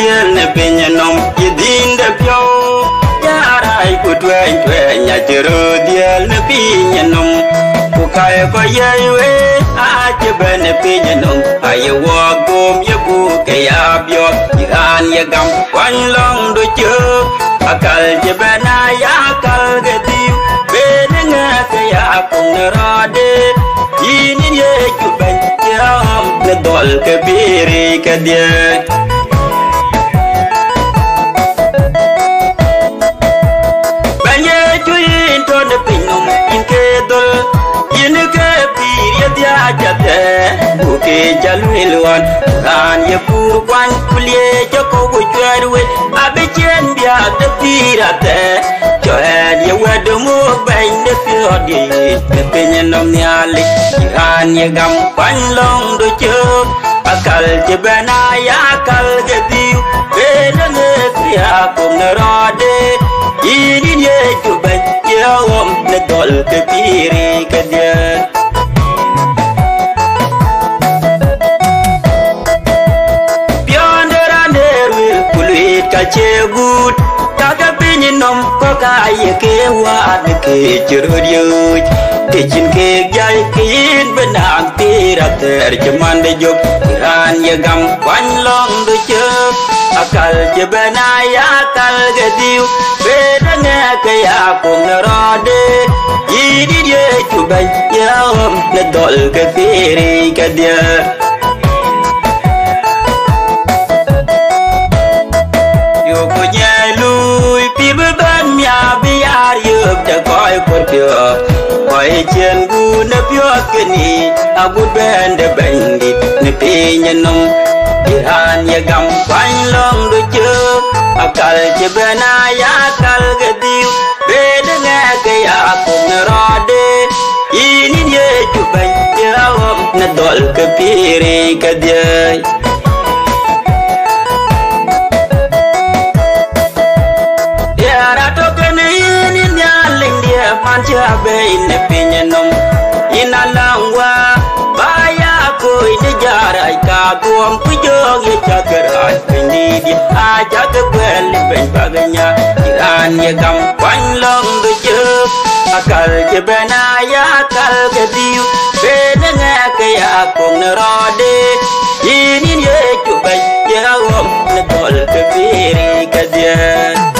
điên nè bên nhà nông ye din de pyo ya rai ku twen nhà chero điên nè bên nhà nông ku kai ko ye we a che ben nè bên nhà nông ai wo gom ye bu ke ya byo iran ye gam quan long do chơ akal che ben ya kal ge tiu bên nga ke ya cùng ra de ini ye ku ben ya le dol ke biri ke dia Buke jalwilwan ran ye pur kwan kulie joko bu chwerwe abechen bia de pirate choen ye wedu mu ben de fiodi de penyenom nyali ran ye gam kwan long do chuk akal je bana ya akal ge diu benange kriya kum rode ini ye tu ben ye om ne dol ke piri ke dia che gut kaga pinyinom ko kay ke wa ke churyo ke chin ke jay kin benang tirater jaman de jok ran ye gam wan long do che akal je benaya akal ge diu bedanga ke ya kum rode yidi ye tu bay ya om ne dol ke piri ke dia Koi chen gu na pyo keni agu ben de bendi ne pinya nong iran ye gam kwan long do che akal che bena ya akal ge diu be de nga ge ya kum rode ini ye tu ben ya om na dol ke piri ke dia Mancha be in the pinyanum in a langwa baya ko in the jara ka buam pujog ye chakara pinidi a chakabel ben baganya iran ye gam kwan long do chuk akal che bena ya akal ke diu be nga ke ya kong rode ini ye chu be ya om ne dol ke piri ke dia